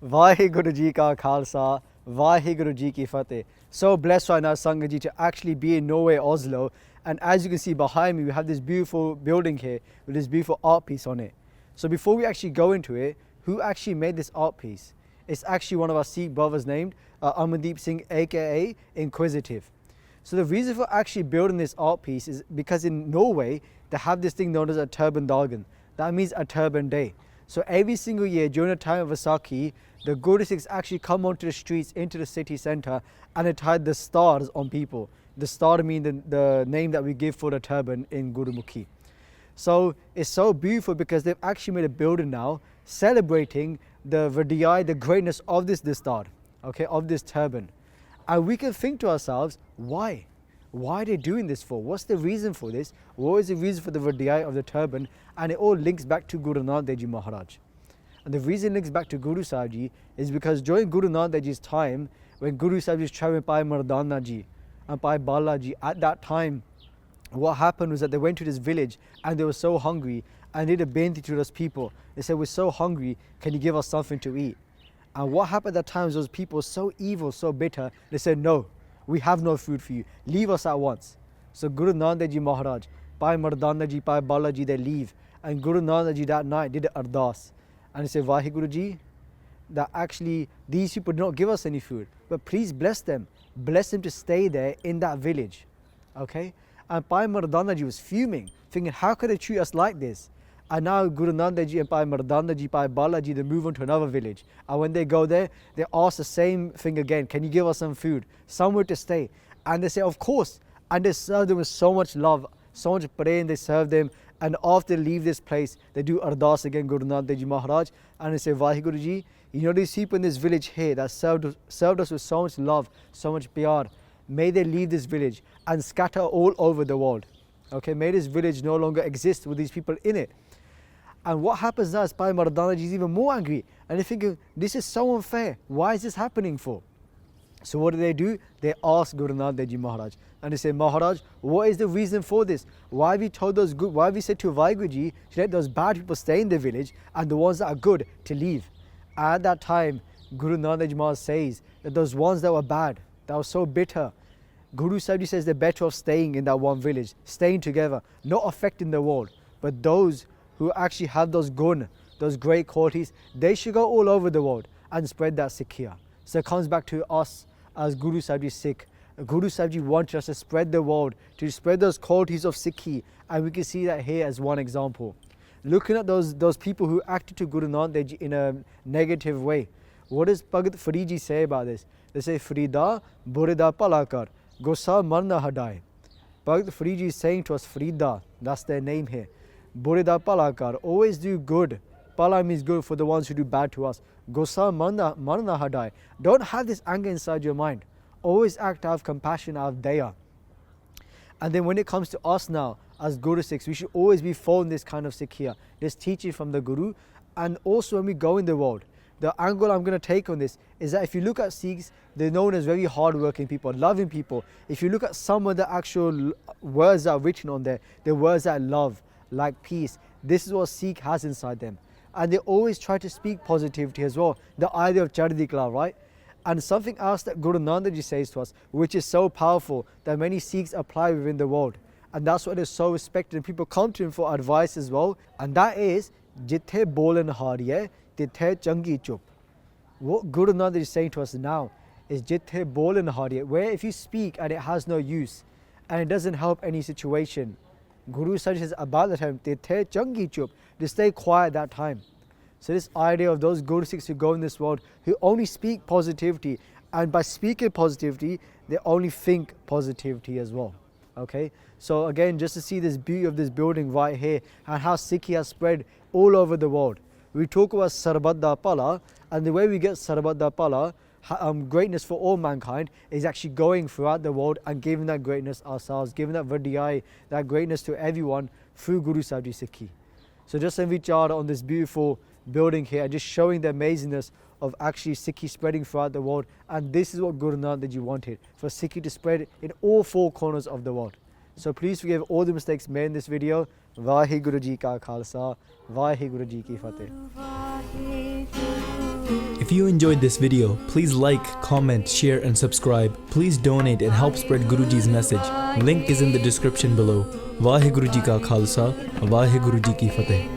Vaheguru Ji Ka Khalsa, Vaheguru Ji Ki Fateh. So blessed right now, Sangha Ji, to actually be in Norway, Oslo. And as you can see behind me, we have this beautiful building here with this beautiful art piece on it. So before we actually go into it, who actually made this art piece? It's actually one of our Sikh brothers named Sukhdeep Singh, aka Inquisitive. So the reason for actually building this art piece is because in Norway, they have this thing known as a Turban Dagan. That means a turban day. So every single year during the time of a Sakhi, the Gurus actually come onto the streets, into the city centre, and they tie the stars on people. The star means the name that we give for the turban in Gurumukhi. So it's so beautiful because they've actually made a building now celebrating the Vadiyai, the greatness of this star, okay, of this turban. And we can think to ourselves, why? Why are they doing this for? What's the reason for this? What is the reason for the Vadiyai of the turban? And it all links back to Guru Nanak Dev Ji Maharaj. And the reason it links back to Guru Sahib Ji is because during Guru Nanak Dev Ji's time, when Guru Sahib Ji was traveling by Mardana Ji and by Balaji, at that time, what happened was that they went to this village and they were so hungry and they did a benti to those people. They said, we're so hungry, can you give us something to eat? And what happened at that time was those people were so evil, so bitter, they said, no, we have no food for you, leave us at once. So Guru Nanak Dev Ji Maharaj, by Mardana Ji, by Balaji, they leave. And Guru Nanak Dev Ji that night did an ardas. And he said, Vaheguru Ji, that actually these people do not give us any food, but please bless them to stay there in that village. Okay? And Pai Mardana Ji was fuming, thinking, how could they treat us like this? And now Guru Nanak Dev Ji and Pai Mardana Ji, Pai Balaji, they move on to another village. And when they go there, they ask the same thing again, can you give us some food, somewhere to stay? And they say, of course. And they serve them with so much love, so much prayer, and they serve them. And after they leave this place, they do ardas again, Guru Nanak Dev Ji Maharaj, and they say, Vaheguru Ji, you know these people in this village here that served us with so much love, so much pyar, may they leave this village and scatter all over the world. Okay, may this village no longer exist with these people in it. And what happens now is Pai Mardana Ji is even more angry. And they're thinking, this is so unfair. Why is this happening for? So what do? They ask Guru Nanak Dev Ji Maharaj. And they say, Maharaj, what is the reason for this? Why have we told those good, why have we said to Vaheguru Ji to let those bad people stay in the village and the ones that are good to leave? At that time, Guru Nanak Dev Ji Maharaj says that those ones that were bad, that were so bitter, Guru Sahib Ji says they're better off staying in that one village, staying together, not affecting the world. But those who actually have those gun, those great qualities, they should go all over the world and spread that Sikhia. So it comes back to us as Guru Sahib Ji Sikh. Guru Sahib Ji wanted us to spread the world, to spread those qualities of Sikhi, and we can see that here as one example. Looking at those people who acted to Guru Nanak Dev Ji in a negative way. What does Bhagat Fariji say about this? They say, Farida Burida Palakar, Gosa Marna Hadai. Bhagat Fariji is saying to us, Farida, that's their name here. Burida Palakar, always do good. Pala means good for the ones who do bad to us. Gosa Marna Hadai. Don't have this anger inside your mind. Always act out of compassion, out of daya. And then when it comes to us now, as Guru Sikhs, we should always be following this kind of Sikhia, this teaching from the Guru. And also when we go in the world, the angle I'm going to take on this is that if you look at Sikhs, they're known as very hardworking people, loving people. If you look at some of the actual words that are written on there, the words that love, like peace, this is what Sikh has inside them. And they always try to speak positivity as well, the idea of Chardi Kala, right? And something else that Guru Nanak Dev Ji says to us, which is so powerful that many Sikhs apply within the world. And that's why they're so respected and people come to him for advice as well. And that is, Jithe bolan hariye, tithe changi chup. What Guru Nanak Dev Ji is saying to us now is Jithe bolan hariye, where if you speak and it has no use and it doesn't help any situation, Guru Sahib says about the time, tithe changi chup, to stay quiet that time. So this idea of those Guru Sikhs who go in this world, who only speak positivity, and by speaking positivity, they only think positivity as well. Okay, so again, just to see this beauty of this building right here, and how Sikhi has spread all over the world. We talk about Sarbat Da Pala, and the way we get Sarbat Da Pala, greatness for all mankind, is actually going throughout the world and giving that greatness ourselves, giving that Vadiyai, that greatness to everyone through Guru Sahib Ji Sikhi. So just some vichar on this beautiful building here, just showing the amazingness of actually Sikhi spreading throughout the world. And this is what Guru Nanak Dev Ji wanted, for Sikhi to spread in all four corners of the world. So please forgive all the mistakes made in this video. Vaheguru Ji Ka Khalsa, Vaheguru Ji Ki Fateh. If you enjoyed this video, please like, comment, share and subscribe. Please donate and help spread Guruji's message. Link is in the description below. Vaheguru Ji Ka Khalsa, Vaheguru Ji Ki Fateh.